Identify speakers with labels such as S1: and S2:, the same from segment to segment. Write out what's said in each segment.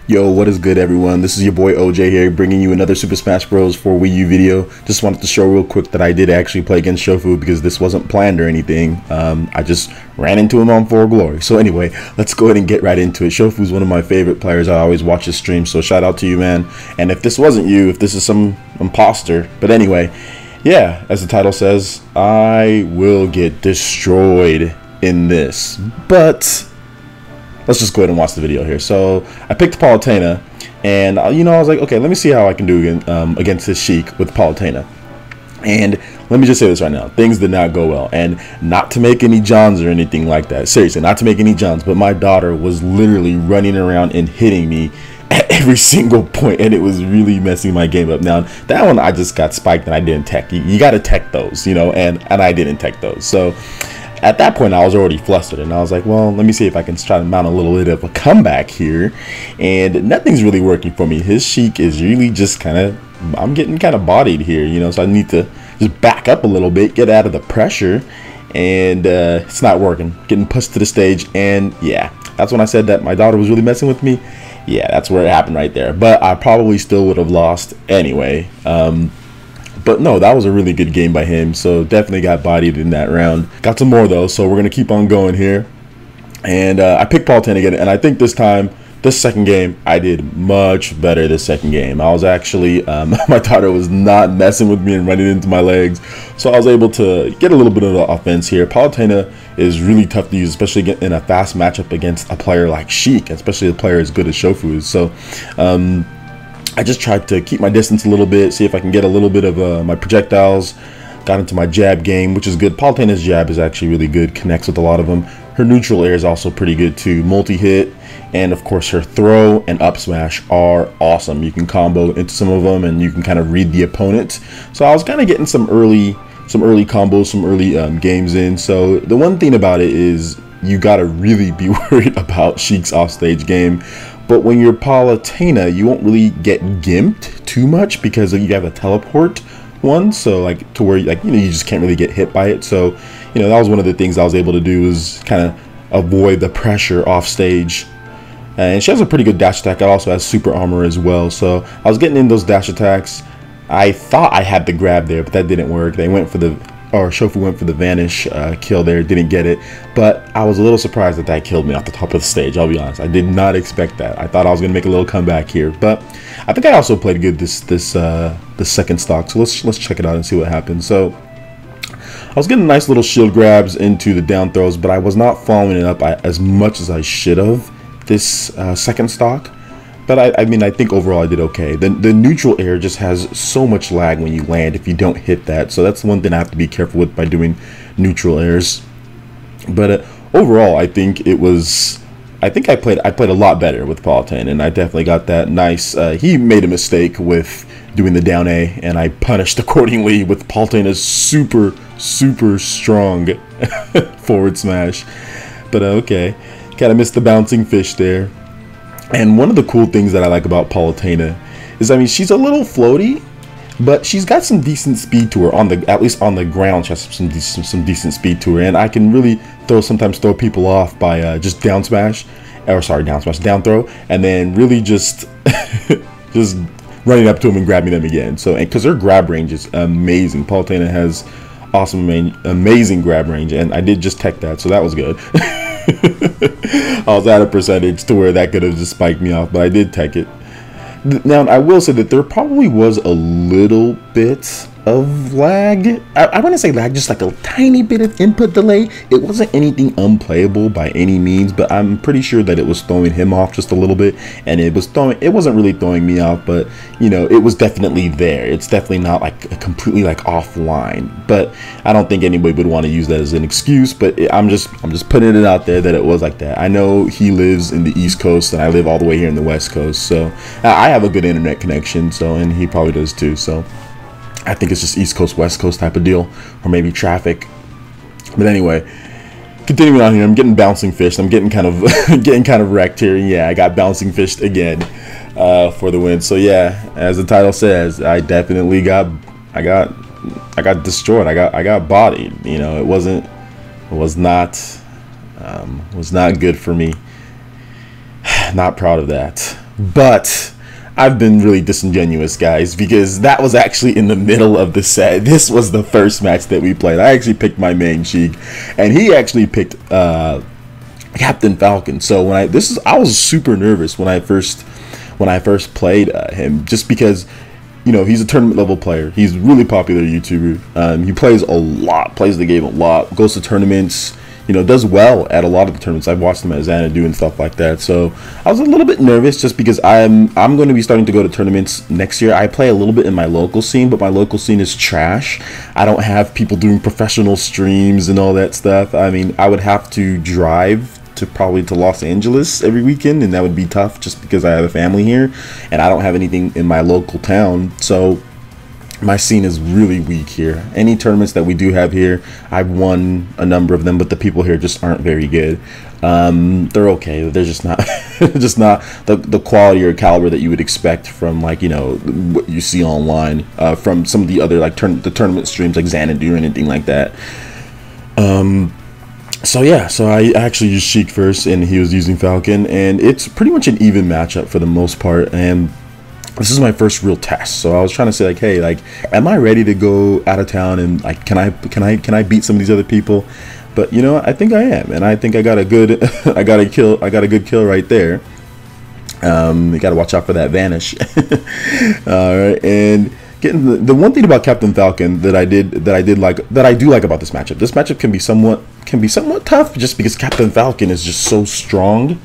S1: Yo, what is good, everyone? This is your boy OJ here, bringing you another Super Smash Bros. for Wii U video. Just wanted to show real quick that I did actually play against Shofu because this wasn't planned or anything. I just ran into him on For Glory. So anyway, let's go ahead and get right into it. Shofu's one of my favorite players. I always watch his stream, so shout out to you, man. And if this wasn't you, if this is some imposter, but anyway, yeah, as the title says, I will get destroyed in this. But let's just go ahead and watch the video here. So I picked Palutena, and I was like, okay, let me see how I can do against this Sheik with Palutena. And let me just say this right now, things did not go well. And not to make any Johns or anything like that, seriously, not to make any Johns, but my daughter was literally running around and hitting me at every single point, and it was really messing my game up. Now that one I just got spiked and I didn't tech. You got to tech those, and I didn't tech those. So at that point, I was already flustered, and I was like, well, let me see if I can try to mount a little bit of a comeback here. And nothing's really working for me. His Sheik is really just I'm getting kind of bodied here, so I need to just back up a little bit, get out of the pressure, and it's not working. Getting pushed to the stage, and yeah, that's when I said that my daughter was really messing with me. Yeah, that's where it happened right there. But I probably still would have lost anyway. But no, that was a really good game by him, so definitely got bodied in that round. Got some more though, so we're going to keep on going here. And I picked Palutena again, and I think this second game, I did much better this second game. I was actually, my daughter was not messing with me and running into my legs, so I was able to get a little bit of the offense here. Palutena is really tough to use, especially in a fast matchup against a player like Sheik, especially a player as good as Shofu is. So, I just tried to keep my distance a little bit, see if I can get a little bit of my projectiles. Got into my jab game, which is good. Palutena's jab is actually really good, connects with a lot of them. Her neutral air is also pretty good too, multi-hit, and of course her throw and up smash are awesome. You can combo into some of them, and you can kind of read the opponent. So I was kind of getting some early combos, some early games in. So the one thing about it is you gotta really be worried about Sheik's offstage game. But when you're Palutena, you won't really get gimped too much because you have a teleport one, so like to where you just can't really get hit by it. So that was one of the things I was able to do, is kind of avoid the pressure off stage. And she has a pretty good dash attack. It also has super armor as well, so I was getting in those dash attacks. I thought I had the grab there, but that didn't work. Shofu went for the vanish kill there, didn't get it. But I was a little surprised that killed me off the top of the stage, I'll be honest. I did not expect that. I thought I was going to make a little comeback here. But I think I also played good this second stock. So let's check it out and see what happens. So I was getting nice little shield grabs into the down throws, but I was not following it up as much as I should have this second stock. But I think overall I did okay. The neutral air just has so much lag when you land if you don't hit that. So that's one thing I have to be careful with by doing neutral airs. But overall, I think I played a lot better with Palutena, and I definitely got that nice. He made a mistake with doing the down A, and I punished accordingly with Palutena's super strong forward smash. But okay, kind of missed the bouncing fish there. And one of the cool things that I like about Palutena is, she's a little floaty, but she's got some decent speed to her at least on the ground. She has some decent speed to her, and I can really sometimes throw people off by just down throw, and then really just running up to them and grabbing them again. So, because her grab range is amazing. Palutena has amazing grab range, and I did just tech that, so that was good. I was at a percentage to where that could have just spiked me off, but I did tech it. Now, I will say that there probably was a little bit of lag. I want to say lag, just like a tiny bit of input delay. It wasn't anything unplayable by any means, but I'm pretty sure that it was throwing him off just a little bit, and it wasn't really throwing me off, but it was definitely there. It's definitely not like completely like offline, but I don't think anybody would want to use that as an excuse. But I'm just putting it out there that it was like that. I know he lives in the East Coast, and I live all the way here in the West Coast, so I have a good internet connection, and he probably does too. So I think it's just East Coast, West Coast type of deal, or maybe traffic. But anyway, continuing on here, I'm getting bouncing fished. I'm getting kind of wrecked here. Yeah, I got bouncing fished again for the win. So yeah, as the title says, I definitely got destroyed. I got bodied. It was not good for me. Not proud of that. But I've been really disingenuous, guys, because that was actually in the middle of the set. This was the first match that we played. I actually picked my main Sheik, and he actually picked Captain Falcon. So when I was super nervous when I first played him, just because, you know, he's a tournament level player. He's a really popular YouTuber. He plays a lot, plays the game a lot, goes to tournaments, you know, does well at a lot of the tournaments. I've watched him at Xanadu and stuff like that. So I was a little bit nervous just because I'm going to be starting to go to tournaments next year. I play a little bit in my local scene, but my local scene is trash. I don't have people doing professional streams and all that stuff. I mean, I would have to drive probably to Los Angeles every weekend, and that would be tough just because I have a family here and I don't have anything in my local town. So my scene is really weak here. Any tournaments that we do have here, I've won a number of them, but the people here just aren't very good. They're okay. They're just not just not the quality or caliber that you would expect from, like, you know, what you see online from some of the other, like, the tournament streams like Xanadu or anything like that. So yeah, so I actually used Sheik first, and he was using Falcon, and it's pretty much an even matchup for the most part. And this is my first real test, so I was trying to say, like, hey, like, am I ready to go out of town, and like, can I beat some of these other people? But you know, I think I am, and I think I got a good I got a good kill right there. You got to watch out for that vanish. All right, and getting the one thing about Captain Falcon that I do like about this matchup. This matchup can be somewhat tough, just because Captain Falcon is just so strong,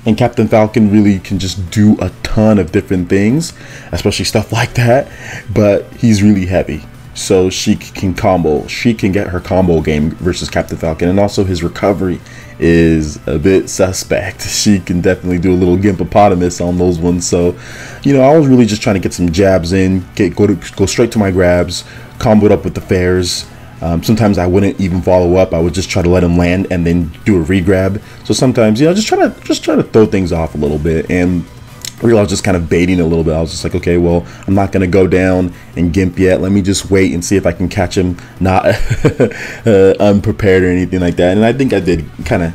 S1: and Captain Falcon really can just do a ton of different things, especially stuff like that. But he's really heavy, so she can combo. She can get her combo game versus Captain Falcon, and also his recovery is a bit suspect. She can definitely do a little gimpopotamus on those ones. So, you know, I was really just trying to get some jabs in, go straight to my grabs, combo it up with the fairs. Sometimes I wouldn't even follow up. I would just try to let him land and then do a re-grab. So sometimes, you know, just try to throw things off a little bit. And I was just kind of baiting a little bit. I was just like, okay, well, I'm not going to go down and gimp yet. Let me just wait and see if I can catch him not unprepared or anything like that. And I think I did I kind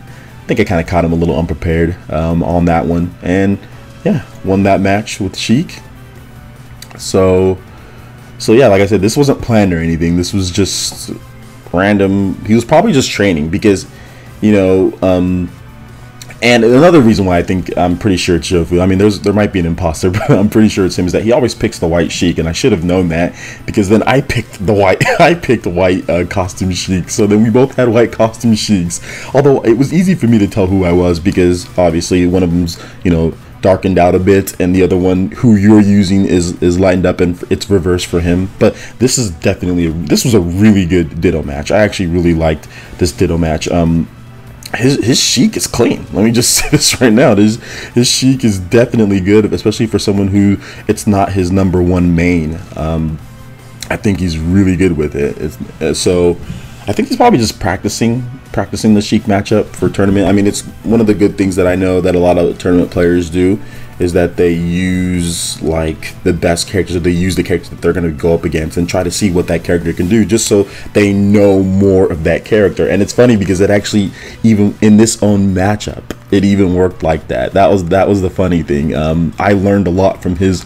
S1: of caught him a little unprepared on that one. And yeah, won that match with Sheik. So yeah, like I said, this wasn't planned or anything. This was just random. He was probably just training because, you know, and another reason why I'm pretty sure it's Shofu. I mean, there might be an imposter, but I'm pretty sure it's him. Is that he always picks the white Sheik, and I should have known that, because then I picked the white. I picked white costume Sheik. So then we both had white costume Sheiks. Although it was easy for me to tell who I was, because obviously one of them's, you know, darkened out a bit, and the other one who you're using is lightened up, and it's reversed for him. But this is definitely this was a really good Ditto match. I actually really liked this Ditto match. His Sheik is clean. Let me just say this right now. His Sheik is definitely good, especially for someone who it's not his #1 main. I think he's really good with it. So I think he's probably just practicing the Sheik matchup for tournament. I mean, it's one of the good things that I know that a lot of tournament players do, is that they use, like, the best characters, or they use the characters that they're going to go up against and try to see what that character can do, just so they know more of that character. And it's funny because it actually, even in this own matchup, it even worked like that. That was the funny thing. I learned a lot from his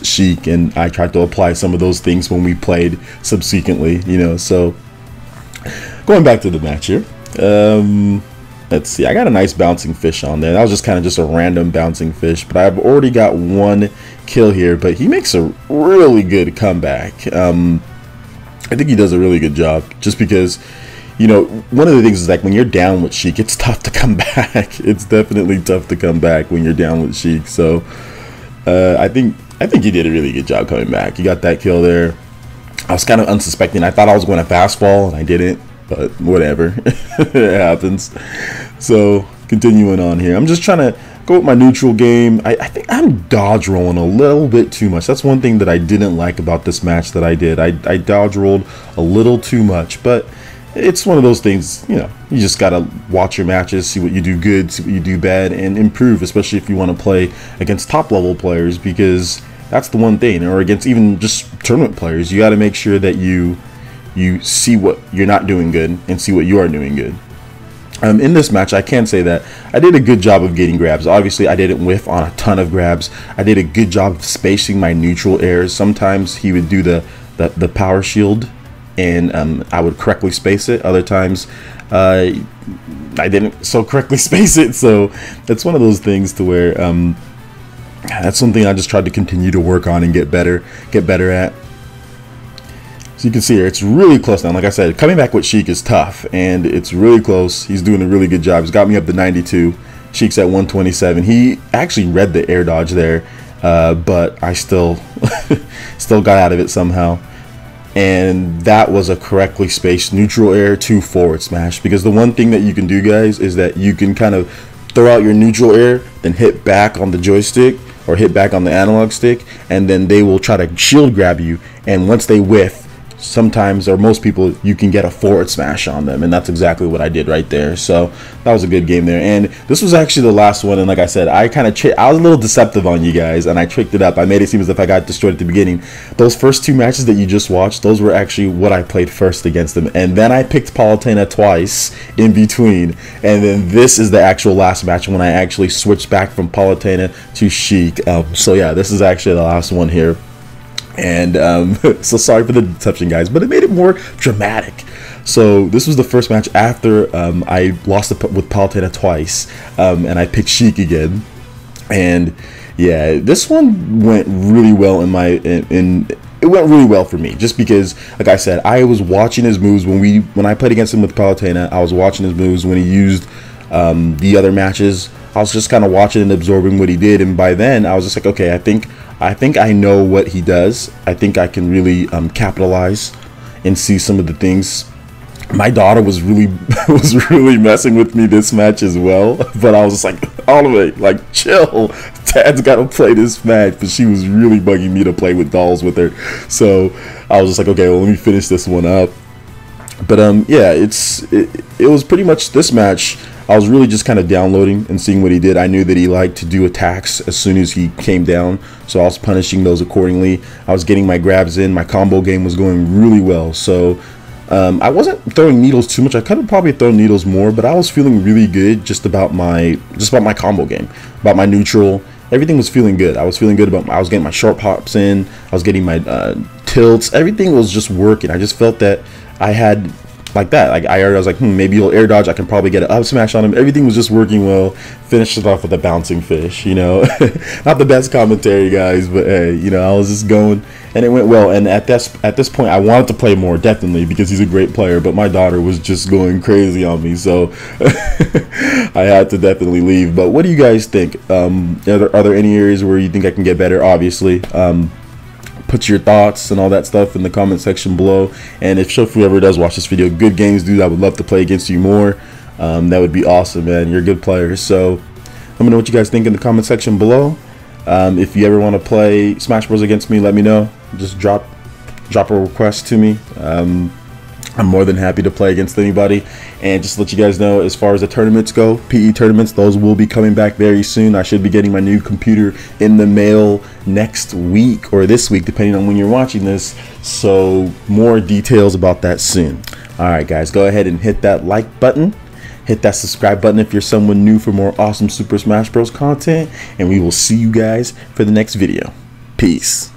S1: Sheik, and I tried to apply some of those things when we played subsequently, you know. So going back to the match here, let's see. I got a nice bouncing fish on there. That was just kind of just a random bouncing fish, but I've already got one kill here. But he makes a really good comeback. I think he does a really good job, just because, you know, one of the things is, like, when you're down with Sheik, it's tough to come back. It's definitely tough to come back when you're down with Sheik. So I think he did a really good job coming back. He got that kill there. I was kind of unsuspecting. I thought I was going to fast fall, and I didn't. But whatever, it happens. So continuing on here, I'm just trying to go with my neutral game. I think I'm dodge rolling a little bit too much. That's one thing that I didn't like about this match that I did. I dodge rolled a little too much, but it's one of those things, you know, you just gotta watch your matches, see what you do good, see what you do bad, and improve, especially if you want to play against top level players, because that's the one thing, or against even just tournament players. You got to make sure that you see what you're not doing good and see what you are doing good. In this match, I can say that I did a good job of getting grabs. Obviously, I didn't whiff on a ton of grabs. I did a good job of spacing my neutral airs. Sometimes he would do the power shield, and I would correctly space it. Other times, I didn't so correctly space it. So that's one of those things to where that's something I just tried to continue to work on and get better at. So you can see here, it's really close now. Like I said, coming back with Sheik is tough, and it's really close. He's doing a really good job. He's got me up to 92. Sheik's at 127. He actually read the air dodge there, but I still got out of it somehow. And that was a correctly spaced neutral air to forward smash, because the one thing that you can do, guys, is that you can kind of throw out your neutral air, then hit back on the joystick or hit back on the analog stick, and then they will try to shield grab you, and once they whiff, sometimes, or most people, you can get a forward smash on them, and that's exactly what I did right there. So that was a good game there, and this was actually the last one. And like I said, I was a little deceptive on you guys, and I tricked it up. I made it seem as if I got destroyed at the beginning. Those first 2 matches that you just watched, those were actually what I played first against them, and then I picked Palutena twice in between, and then this is the actual last match when I actually switched back from Palutena to Sheik. So yeah, this is actually the last one here. And so sorry for the deception, guys, but it made it more dramatic. So this was the first match after I lost with Palutena twice, and I picked Sheik again. And yeah, this one went really well it went really well for me, just because, like I said, I was watching his moves when I played against him with Palutena. I was watching his moves when he used the other matches. I was just kind of watching and absorbing what he did, and by then I was just like, okay, I think I know what he does. I think I can really capitalize and see some of the things. My daughter was really messing with me this match as well, but I was just like, all the way, like, chill, Dad's got to play this match. But she was really bugging me to play with dolls with her, so I was just like, okay, well, let me finish this one up. But yeah, it was pretty much this match. I was really just kind of downloading and seeing what he did. I knew that he liked to do attacks as soon as he came down, so I was punishing those accordingly. I was getting my grabs in. My combo game was going really well, so I wasn't throwing needles too much. I could have probably thrown needles more, but I was feeling really good just about my combo game, about my neutral. Everything was feeling good. I was feeling good about I was getting my short pops in. I was getting my tilts. Everything was just working. I just felt that I had like that. Like I was like, maybe he'll air dodge. I can probably get an up smash on him. Everything was just working well. Finished it off with a bouncing fish, you know. Not the best commentary, guys, but hey, you know, I was just going and it went well. And at this point, I wanted to play more, definitely, because he's a great player. But my daughter was just going crazy on me, so I had to definitely leave. But what do you guys think? Are there any areas where you think I can get better? Obviously. Put your thoughts and all that stuff in the comment section below. And if Shofu ever does watch this video, good games, dude, I would love to play against you more. That would be awesome, man. You're a good player. So let me know what you guys think in the comment section below. If you ever want to play Smash Bros against me, let me know. Just drop a request to me. I'm more than happy to play against anybody. And just to let you guys know, as far as the tournaments go, PE tournaments, those will be coming back very soon. I should be getting my new computer in the mail next week or this week, depending on when you're watching this. So more details about that soon. All right, guys, go ahead and hit that like button. Hit that subscribe button if you're someone new for more awesome Super Smash Bros. Content. And we will see you guys for the next video. Peace.